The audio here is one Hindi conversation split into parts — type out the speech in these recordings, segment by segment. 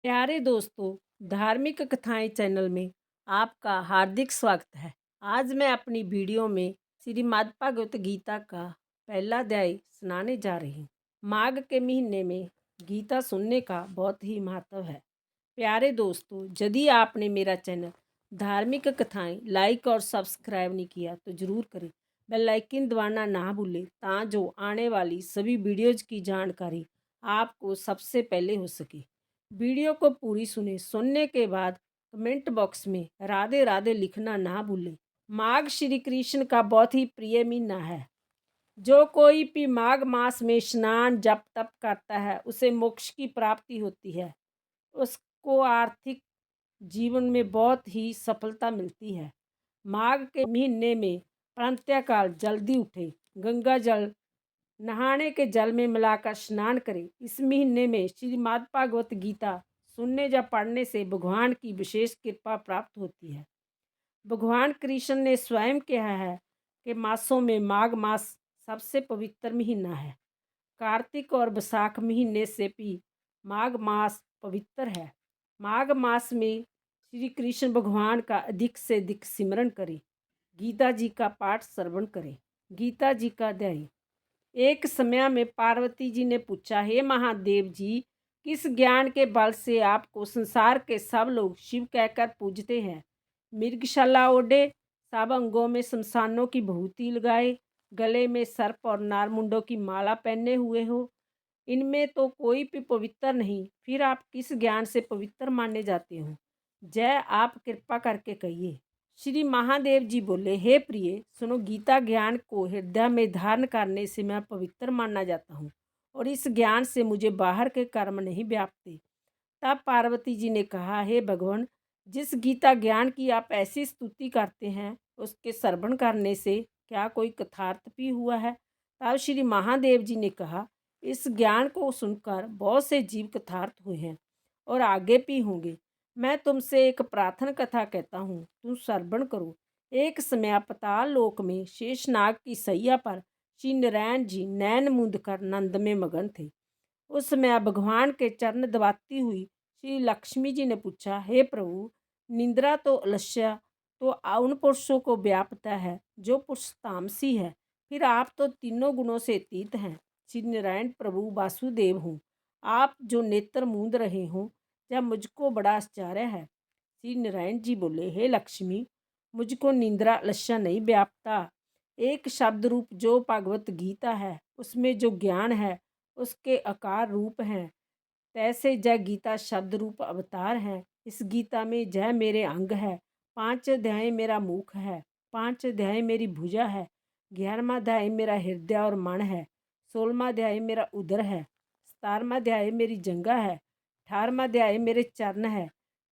प्यारे दोस्तों, धार्मिक कथाएं चैनल में आपका हार्दिक स्वागत है। आज मैं अपनी वीडियो में श्रीमद् भगवत गीता का पहला अध्याय सुनाने जा रही हूँ। माघ के महीने में गीता सुनने का बहुत ही महत्व है। प्यारे दोस्तों, यदि आपने मेरा चैनल धार्मिक कथाएं लाइक और सब्सक्राइब नहीं किया तो ज़रूर करें। बेल आइकन दबाना ना भूलें ताकि आने वाली सभी वीडियोज़ की जानकारी आपको सबसे पहले हो सके। वीडियो को पूरी सुनने के बाद कमेंट बॉक्स में राधे राधे लिखना ना भूलें। माघ श्री कृष्ण का बहुत ही प्रिय महीना है। जो कोई भी माघ मास में स्नान जप तप करता है उसे मोक्ष की प्राप्ति होती है। उसको आर्थिक जीवन में बहुत ही सफलता मिलती है। माघ के महीने में प्रातःकाल जल्दी उठे, गंगा जल नहाने के जल में मिलाकर स्नान करें। इस महीने में श्रीमद् भागवत गीता सुनने या पढ़ने से भगवान की विशेष कृपा प्राप्त होती है। भगवान कृष्ण ने स्वयं कहा है कि मासों में माघ मास सबसे पवित्र महीना है। कार्तिक और बैसाख महीने से भी माघ मास पवित्र है। माघ मास में श्री कृष्ण भगवान का अधिक से अधिक सिमरन करें। गीता जी का पाठ श्रवण करें। गीता जी का अध्याय। एक समय में पार्वती जी ने पूछा, हे महादेव जी, किस ज्ञान के बल से आपको संसार के सब लोग शिव कहकर पूजते हैं? मृगशाला ओढ़े, सब अंगों में शमशानों की भभूति लगाए, गले में सर्प और नारमुंडों की माला पहने हुए हो, इनमें तो कोई भी पवित्र नहीं, फिर आप किस ज्ञान से पवित्र माने जाते हो? जय, आप कृपा करके कहिए। श्री महादेव जी बोले, हे प्रिय, सुनो, गीता ज्ञान को हृदय में धारण करने से मैं पवित्र माना जाता हूँ और इस ज्ञान से मुझे बाहर के कर्म नहीं व्यापते। तब पार्वती जी ने कहा, हे भगवान, जिस गीता ज्ञान की आप ऐसी स्तुति करते हैं उसके श्रवण करने से क्या कोई कथार्थ भी हुआ है? तब श्री महादेव जी ने कहा, इस ज्ञान को सुनकर बहुत से जीव कथार्थ हुए हैं और आगे भी होंगे। मैं तुमसे एक प्रार्थना कथा कहता हूँ, तुम श्रवण करो। एक समय पाताल लोक में शेषनाग की सैया पर श्री नारायण जी नैन मूंद कर नंद में मगन थे। उस समय भगवान के चरण दबाती हुई श्री लक्ष्मी जी ने पूछा, हे प्रभु, निंद्रा तो अलस्य तो उन पुरुषों को व्यापता है जो पुरुष तामसी है, फिर आप तो तीनों गुणों से अतीत हैं। श्री नारायण प्रभु वासुदेव हूँ, आप जो नेत्र मूंद रहे हो, जब मुझको बड़ा आश्चर्य है। श्री नारायण जी बोले, हे लक्ष्मी, मुझको निंद्रा अलस्य नहीं व्यापता। एक शब्द रूप जो भागवत गीता है उसमें जो ज्ञान है उसके आकार रूप हैं, तैसे जय गीता शब्द रूप अवतार हैं। इस गीता में जय मेरे अंग है, 5 अध्याय मेरा मुख है, 5 अध्याय मेरी भुजा है, 11वां अध्याय मेरा हृदय और मन है, 16वां अध्याय मेरा उदर है, 17वां अध्याय मेरी जंगा है, 18वां अध्याय मेरे चरण है।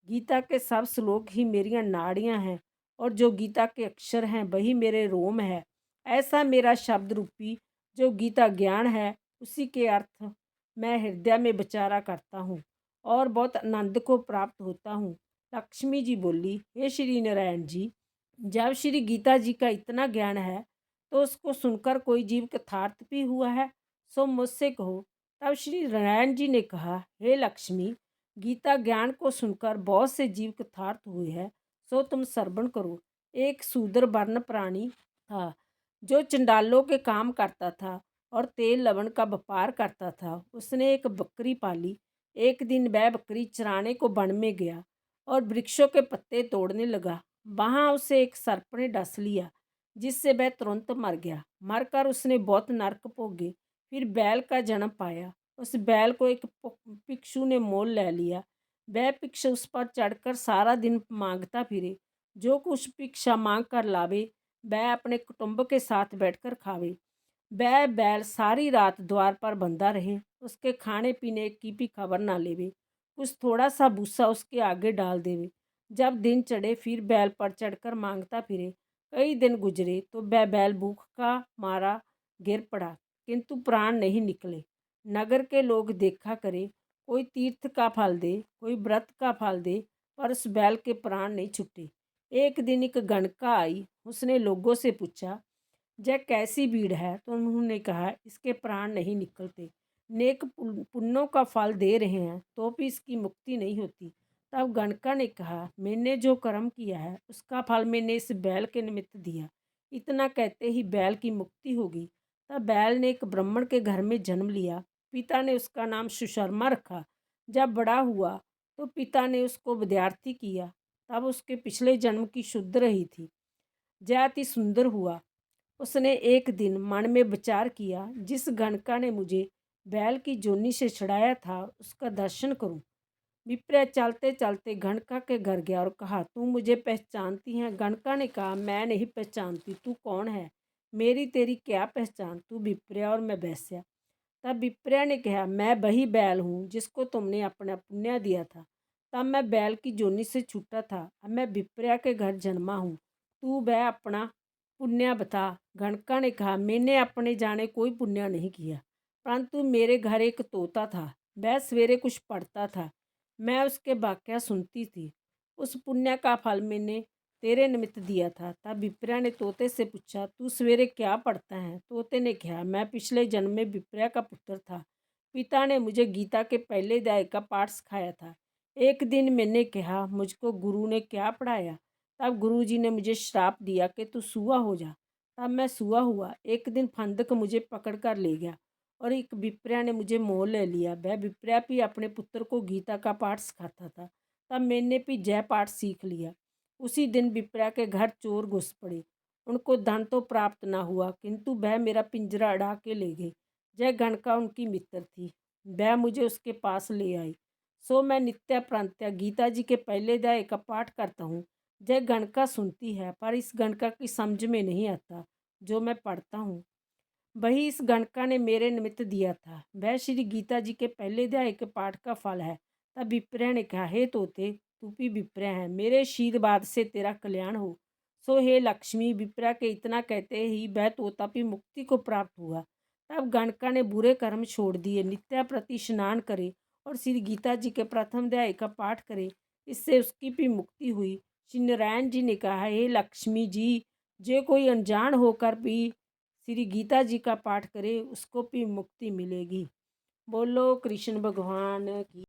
गीता के सब श्लोक ही मेरियां नाड़ियां हैं और जो गीता के अक्षर हैं वही मेरे रोम है। ऐसा मेरा शब्द रूपी जो गीता ज्ञान है उसी के अर्थ मैं हृदय में विचारा करता हूँ और बहुत आनंद को प्राप्त होता हूँ। लक्ष्मी जी बोली, हे श्री नारायण जी, जब श्री गीता जी का इतना ज्ञान है तो उसको सुनकर कोई जीव यथार्थ भी हुआ है, सो मुझसे कहो। तब श्री नारायण जी ने कहा, हे लक्ष्मी, गीता ज्ञान को सुनकर बहुत से जीव यथार्थ हुए हैं, सो तुम श्रवण करो। एक शूद्र वर्ण प्राणी था जो चंडालों के काम करता था और तेल लवण का व्यापार करता था। उसने एक बकरी पाली। एक दिन वह बकरी चराने को वन में गया और वृक्षों के पत्ते तोड़ने लगा। वहाँ उसे एक सर्प ने डस लिया, जिससे वह तुरंत मर गया। मरकर उसने बहुत नरक भोगे। फिर बैल का जन्म पाया। उस बैल को एक भिक्षु ने मोल ले लिया। वह भिक्षु उस पर चढ़कर सारा दिन मांगता फिरे। जो कुछ भिक्षा मांग कर लावे वह अपने कुटुंब के साथ बैठकर खावे। वह बैल सारी रात द्वार पर बंधा रहे, उसके खाने पीने की भी खबर ना लेवे, कुछ थोड़ा सा भूसा उसके आगे डाल देवे। जब दिन चढ़े फिर बैल पर चढ़कर मांगता फिरे। कई दिन गुजरे तो वह बैल भूख का मारा गिर पड़ा, किंतु प्राण नहीं निकले। नगर के लोग देखा करे, कोई तीर्थ का फल दे, कोई व्रत का फल दे, पर उस बैल के प्राण नहीं छूटे। एक दिन एक गणका आई, उसने लोगों से पूछा, यह कैसी भीड़ है? तो उन्होंने कहा, इसके प्राण नहीं निकलते। नेक पुण्यों का फल दे रहे हैं तो भी इसकी मुक्ति नहीं होती। तब गणका ने कहा, मैंने जो कर्म किया है उसका फल मैंने इस बैल के निमित्त दिया। इतना कहते ही बैल की मुक्ति हो गई। तब बैल ने एक ब्राह्मण के घर में जन्म लिया। पिता ने उसका नाम सुशर्मा रखा। जब बड़ा हुआ तो पिता ने उसको विद्यार्थी किया। तब उसके पिछले जन्म की शुद्ध रही थी। जाति सुंदर हुआ। उसने एक दिन मन में विचार किया, जिस गणका ने मुझे बैल की जोनी से छुड़ाया था उसका दर्शन करूं। विप्र चलते चलते गणका के घर गया और कहा, तू मुझे पहचानती है? गणका ने कहा, मैं नहीं पहचानती, तू कौन है? मेरी तेरी क्या पहचान? तू विप्र और मैं वैश्या। तब विप्र ने कहा, मैं वही बैल हूँ जिसको तुमने अपना पुण्य दिया था। तब मैं बैल की जोनी से छूटा था। अब मैं विप्र के घर जन्मा हूँ। तू वह अपना पुण्य बता। गणका ने कहा, मैंने अपने जाने कोई पुण्य नहीं किया, परंतु मेरे घर एक तोता था। वह सवेरे कुछ पढ़ता था, मैं उसके वाक्या सुनती थी। उस पुण्य का फल मैंने तेरे निमित्त दिया था। तब विप्रा ने तोते से पूछा, तू सवेरे क्या पढ़ता है? तोते ने कहा, मैं पिछले जन्म में विप्रा का पुत्र था। पिता ने मुझे गीता के पहले अध्याय का पाठ सिखाया था। एक दिन मैंने कहा, मुझको गुरु ने क्या पढ़ाया? तब गुरु जी ने मुझे श्राप दिया कि तू सूआ हो जा। तब मैं सूआ हुआ। एक दिन फंदक मुझे पकड़ कर ले गया और एक विप्रा ने मुझे मोह ले लिया। वह विप्रा भी अपने पुत्र को गीता का पाठ सिखाता था। तब मैंने भी जय पाठ सीख लिया। उसी दिन विप्रा के घर चोर घुस पड़े। उनको धन तो प्राप्त न हुआ, किंतु वह मेरा पिंजरा अड़ा के ले गए। जय गणका उनकी मित्र थी। वह मुझे उसके पास ले आई। सो मैं नित्य प्रंत्य गीता जी के पहले अध्याय का पाठ करता हूँ। जय गणका सुनती है, पर इस गणका की समझ में नहीं आता जो मैं पढ़ता हूँ। वही इस गणका ने मेरे निमित्त दिया था। वह श्री गीता जी के पहले अध्याय के पाठ का फल है। तब विप्र ने कहा, हे तोते, तू भी विप्र है, मेरे आशीर्वाद से तेरा कल्याण हो। सो हे लक्ष्मी। विप्रा के इतना कहते ही वह तोता भी मुक्ति को प्राप्त हुआ। तब गणका ने बुरे कर्म छोड़ दिए, नित्या प्रति स्नान करे और श्री गीता जी के प्रथम अध्याय का पाठ करे। इससे उसकी भी मुक्ति हुई। श्री नारायण जी ने कहा, हे लक्ष्मी जी, जो कोई अनजान होकर भी श्री गीता जी का पाठ करे उसको भी मुक्ति मिलेगी। बोलो कृष्ण भगवान की।